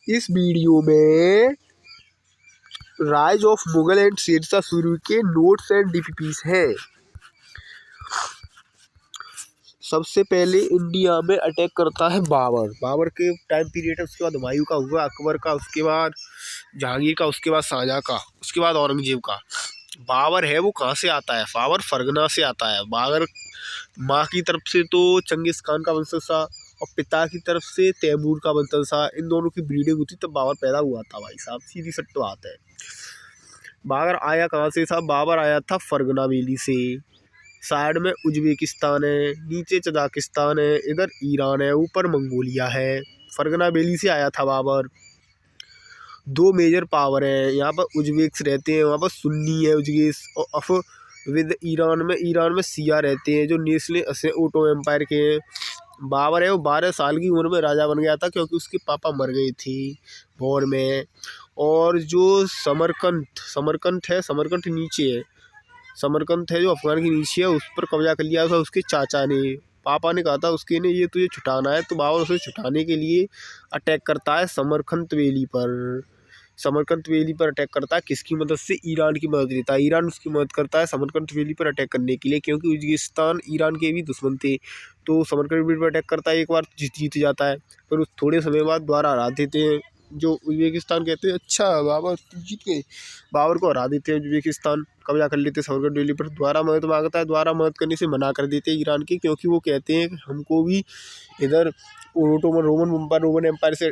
इस वीडियो में rise of Mughal and Sher Shah Suri के नोट्स एंड डीपीपीस हैं। सबसे पहले इंडिया में अटैक करता है बाबर। बाबर के टाइम पीरियड है, उसके बाद हुमायूं का हुआ, अकबर का, उसके बाद जहांगीर का, उसके बाद शाहजहाँ का, उसके बाद औरंगजेब का। बाबर है वो कहाँ से आता है? बाबर फरगना से आता है। बाबर माँ की तरफ से तो चंगेज खान का वंशज था और पिता की तरफ से तैमूर का वंशज था। इन दोनों की ब्रीडिंग हुई तब बाबर पैदा हुआ था। भाई साहब सीधी सट्ट बात है। बाबर आया कहाँ से था? बाबर आया था फरगना वैली से। साइड में उज्बेकिस्तान है, नीचे तजाकिस्तान है, इधर ईरान है, ऊपर मंगोलिया है। फरगना वैली से आया था बाबर। दो मेजर पावर है यहाँ पर। उज्बेक्स रहते हैं वहाँ पर, सुन्नी है उज्बेक्स, और अफविद ईरान में सिया रहते हैं जो नेस्ले ओटो एम्पायर के हैं। बाबर है वो 12 साल की उम्र में राजा बन गया था क्योंकि उसके पापा मर गए थे वॉर में। और जो समरकंद नीचे है, समरकंद है जो अफगान के नीचे है, उस पर कब्जा कर लिया था उसके चाचा ने। पापा ने कहा था उसके ने ये तुझे छुटाना है, तो बाबर उसे छुटाने के लिए अटैक करता है समरकंद वैली पर। समरकंद वैली पर अटैक करता है किसकी मदद से? ईरान की मदद लेता है। ईरान उसकी मदद करता है समरकंद वैली पर अटैक करने के लिए, क्योंकि उज्बेकिस्तान ईरान के भी दुश्मन थे। तो समरकंद वैली पर अटैक करता है, एक बार जीत जाता है, फिर उस थोड़े समय बाद दोबारा हरा देते हैं। जो उज्बेकिस्तान कहते हैं अच्छा बाबर जीत गए, बाबर को हरा देते हैं। उज्बेकिस्तान कब्जा कर लेते हैं समरकंद वैली पर। दोबारा मदद मांगता है, दोबारा मदद करने से मना कर देते हैं ईरान की, क्योंकि वो कहते हैं हमको भी इधर रोमन एम्पायर से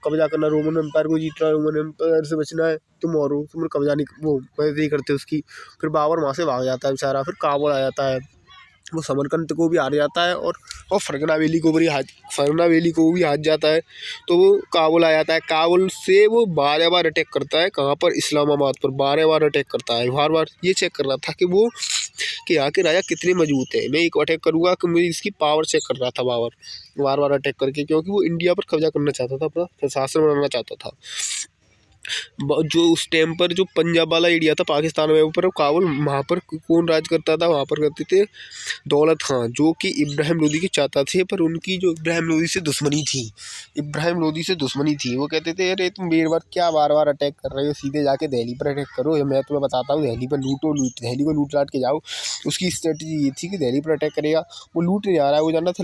कब्जा करना, रोमन एम्पायर को जीतना, रोमन एम्पायर से बचना है। तुम कब्जा नहीं, वो मदद नहीं करते उसकी। फिर बाबर वहाँ से भाग जाता है बेचारा, फिर काबुल आ जाता है। वो समरकंद को भी हार जाता है और फरगना वैली को भी हार जाता है। तो वो काबुल आ जाता है। काबुल से वो 12 बार अटैक करता है। कहाँ पर? इस्लामाबाद पर 12 बार अटैक करता है। बार बार ये चेक कर रहा था कि यहाँ के राजा कितने मजबूत है। मैं एक अटैक करूँगा कि मुझे इसकी पावर चेक कर रहा था बाबर, बार बार अटैक करके, क्योंकि वो इंडिया पर कब्जा करना चाहता था, अपना प्रशासन बनाना चाहता था। जो उस टाइम पर जो पंजाब वाला एरिया था पाकिस्तान में, ऊपर काबुल, वहाँ पर कौन राज करता था? वहाँ पर करते थे दौलत खां, जो कि इब्राहिम लोदी के चाचा थे। पर उनकी जो इब्राहिम लोदी से दुश्मनी थी, वो कहते थे अरे तुम क्या बार बार अटैक कर रहे हो, सीधे जाके दिल्ली पर अटैक करो, मैं तुम्हें बताता हूँ, दिल्ली पर दिल्ली को लूट लाट के जाओ। उसकी स्ट्रेटजी ये थी कि दिल्ली पर अटैक करेगा, वो लूट नहीं आ रहा है, वो जानना था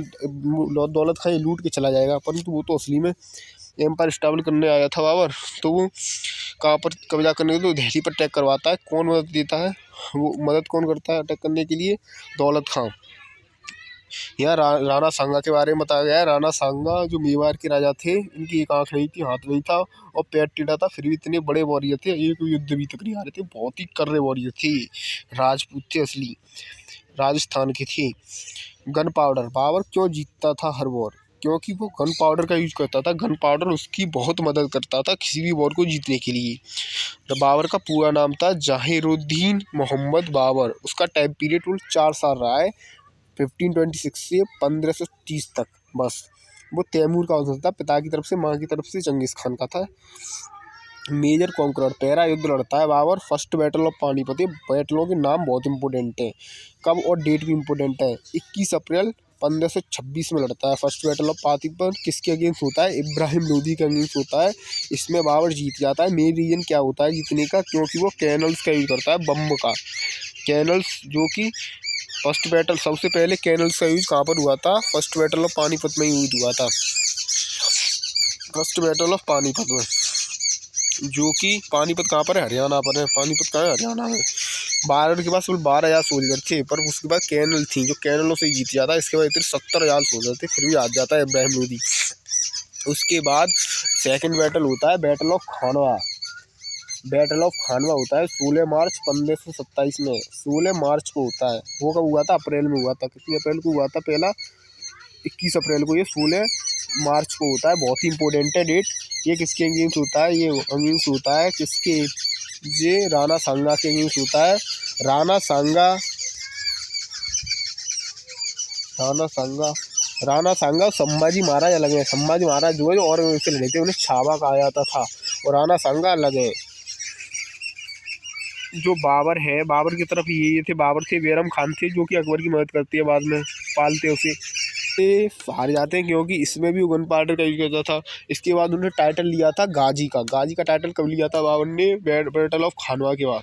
दौलत खां ये लूट के चला जाएगा, परंतु वो तो असली में एम्पायर स्टेबल करने आया था बाबर। तो वो कहाँ पर कब्जा करने के लिए दिल्ली पर अटैक करवाता है। कौन मदद देता है? वो मदद कौन करता है अटैक करने के लिए? दौलत खां। यहाँ राणा सांगा के बारे में बताया गया है। राणा सांगा जो मेवाड़ के राजा थे, इनकी एक आंख नहीं थी, हाथ नहीं था और पैर टेढ़ा था, फिर भी इतने बड़े वॉरियर थे, एक युद्ध भी तक नहीं आ रहे थे, बहुत ही कर्रे वॉरियर थे, राजपूत थे असली, राजस्थान के थे। Gun powder. बाबर क्यों जीतता था हर वॉर? क्योंकि वो गन पाउडर का यूज करता था। गन पाउडर उसकी बहुत मदद करता था किसी भी वॉर को जीतने के लिए। तो बाबर का पूरा नाम था जहीरुद्दीन मोहम्मद बाबर। उसका टाइम पीरियड कुल 4 साल रहा है, 1526 से 1530 तक। बस वो तैमूर का वंशज था, पिता की तरफ से, माँ की तरफ से चंगेज खान का था। मेजर कॉन्करर, पहला युद्ध लड़ता है Babur, first battle of Panipat. ये बैटलों के नाम बहुत इंपॉर्टेंट हैं, कब और डेट भी इंपॉर्टेंट है। 21 अप्रैल 1526 में लड़ता है फर्स्ट बैटल ऑफ पानीपत। किसके अगेंस्ट होता है? इब्राहिम लोदी के अगेंस्ट होता है। इसमें बाबर जीत जाता है। मेन रीजन क्या होता है जीतने का? क्योंकि वो कैनल्स का यूज करता है, बम का। कैनल्स जो कि फर्स्ट बैटल, सबसे पहले कैनल्स का यूज कहाँ पर हुआ था? फर्स्ट बैटल ऑफ पानीपत में यूज हुआ था। फर्स्ट बैटल ऑफ पानीपत में, जो कि पानीपत कहाँ पर है? हरियाणा पर है। पानीपत कहाँ है? हरियाणा में। बाबर के पास 12,000 सोल्जर थे, पर उसके बाद कैनल थी, जो कैनलों से जीत जाता है। इसके बाद इतने 70,000 सोल्जर थे, फिर भी हार जाता है इब्राहिम लोदी। उसके बाद सेकंड बैटल होता है battle of Khanwa. Battle of Khanwa होता है 16 मार्च 1527 में, 16 मार्च को होता है। वो कब हुआ था? अप्रैल में हुआ था। कितनी अप्रैल को हुआ था? पहला 21 अप्रैल को, ये 16 मार्च को होता है। बहुत ही इंपॉर्टेंट है डेट। ये किसके अगेंस्ट होता है? ये अगेंस्ट होता है किसके? ये राणा सांगा के अगेंस्ट होता है। राणा सांगा संभाजी महाराज अलग है। संभाजी महाराज जो है और से लड़े थे, उन्हें छावा कहा जाता था, और राणा सांगा अलग है। जो बाबर है, बाबर की तरफ ये थे, बाबर थे बैरम खान थे, जो कि अकबर की मदद करती है, बाद में पालते उसे। हार जाते हैं, क्योंकि इसमें भी गन पाउडर का यूज करता था। इसके बाद उन्होंने टाइटल लिया था गाजी का। गाजी का टाइटल कब लिया था बाबर ने? बैटल ऑफ खानवा के बाद।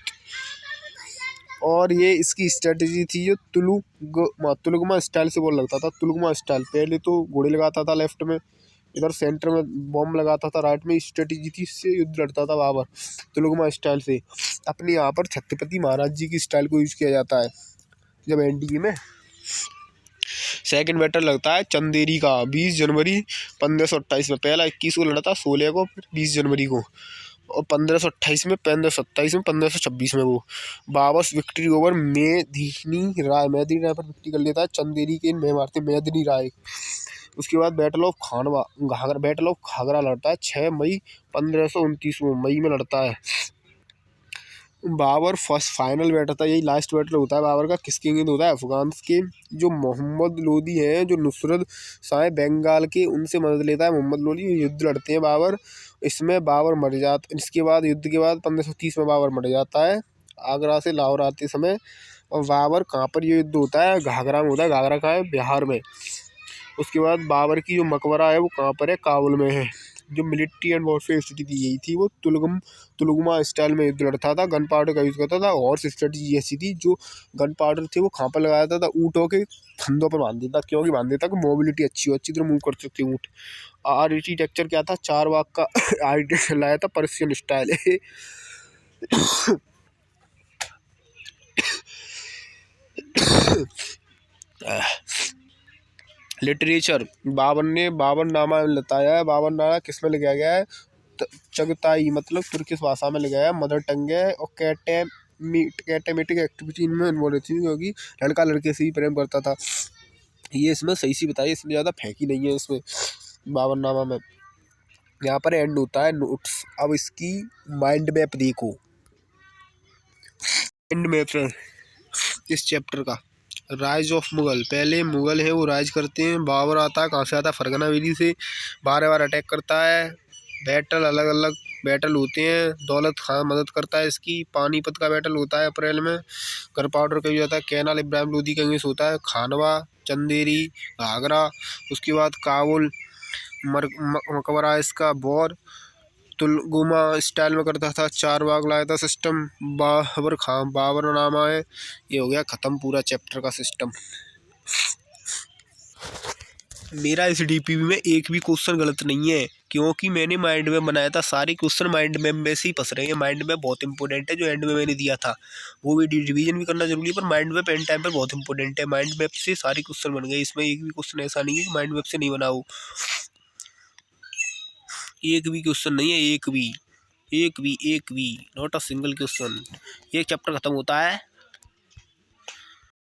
और ये इसकी स्ट्रेटजी थी जो तुलुगमा स्टाइल से बोल लगता था। तुलुगमा स्टाइल, पहले तो घोड़े लगाता था लेफ्ट में, इधर सेंटर में बॉम्ब लगाता था, राइट में स्ट्रेटजी थी, इससे युद्ध लड़ता था बाबर तुलुगमा स्टाइल से। अपने यहाँ पर छत्रपति महाराज जी की स्टाइल को यूज किया जाता है जब एनडीए में। सेकंड बैटल लगता है चंदेरी का 20 जनवरी 1528 में। पहला 21 को लड़ा था, 16 को, फिर 20 जनवरी को, और 1528 में, 1527 में, 1526 में वो बाबर्स विक्ट्री ओवर मेदिनी राय पर विक्ट्री कर लेता है। चंदेरी के में मारते मेदिनी राय। उसके बाद battle of Khanwa Ghaghra, battle of Ghaghra लड़ता है 6 मई 1529 में, मई में लड़ता है बाबर। फर्स्ट फाइनल बैटल था, यही लास्ट बैटल होता है बाबर का। किसके अगेंस्ट होता है? अफगान के जो मोहम्मद लोदी हैं, जो नुसरत शाह बंगाल के, उनसे मदद लेता है मोहम्मद लोदी। युद्ध लड़ते हैं बाबर, इसमें बाबर मर जाता। इसके बाद युद्ध के बाद 1530 में बाबर मर जाता है आगरा से लाहौर आते समय। और बाबर कहाँ पर ये युद्ध होता है? घाघरा में होता है। घाघरा कहाँ है? बिहार में। उसके बाद बाबर की जो मकबरा है वो कहाँ पर है? काबुल में है। जो मिलिट्री एंड वॉरफेयर स्थिति थी यही थी। वो तुलुगमा स्टाइल में युद्ध लड़ता था, गन पाउडर का यूज़ करता था। हॉर्स स्ट्रेटजी ऐसी थी, जो गन पाउडर थे वो कहाँ पर लगाता था? ऊँटों के फंदों पर बांध देता। क्योंकि बांध देता कि मोबिलिटी अच्छी हो, अच्छी तरह मूव कर सकते ऊँट। आर्किटेक्चर क्या था? 4 बाग का आर्किटेक्चर लाया था, पर्शियन स्टाइल। लिटरेचर, बाबरनामा बताया है। बाबरनामा किस में लिखा गया है? चगताई मतलब तुर्किश भाषा में लिखा है, मदर टंग है। और कैटेमेटिक एक्टिविटी इनमें इन्वॉल्व थी, क्योंकि लड़का लड़के से ही प्रेम करता था। ये इसमें सही सी बताई, इसलिए ज़्यादा फेंकी नहीं है इसमें बाबरनामा में। यहाँ पर एंड होता है नोट्स। अब इसकी माइंड मैप देखो, माइंड मैप है इस चैप्टर का। राइज ऑफ मुगल, पहले मुगल है वो राइज करते हैं। बाबर आता है, कहाँ से आता है? फरगना वैली से। बार बार अटैक करता है। बैटल अलग अलग बैटल होते हैं। दौलत खान मदद करता है इसकी। पानीपत का बैटल होता है अप्रैल में, गन पाउडर का यूज होता है। कैनाल इब्राहिम लोदी का अगेंस्ट होता है। खानवा, चंदेरी, घाघरा, उसके बाद काबुल, मकबरा इसका, बौर, तुलगुमा स्टाइल में करता था। 4 बाग लाया था सिस्टम। बाबरनामा है, ये हो गया ख़त्म पूरा चैप्टर का सिस्टम। मेरा इस डीपीवी में एक भी क्वेश्चन गलत नहीं है, क्योंकि मैंने माइंड मैप बनाया था। सारे क्वेश्चन माइंड मैप में से ही फंस रहे हैं। माइंड मैप बहुत इंपॉर्टेंट है, जो एंड में मैंने दिया था वो भी रिवीजन भी करना जरूरी है, पर माइंड मैप एंड टाइम पर बहुत इंपॉर्टेंट है। माइंड मैप से सारे क्वेश्चन बन गए, इसमें एक भी क्वेश्चन ऐसा नहीं है कि माइंड मैप से नहीं बना हो। एक भी क्वेश्चन नहीं है, एक भी, नॉट अ सिंगल क्वेश्चन। ये चैप्टर खत्म होता है।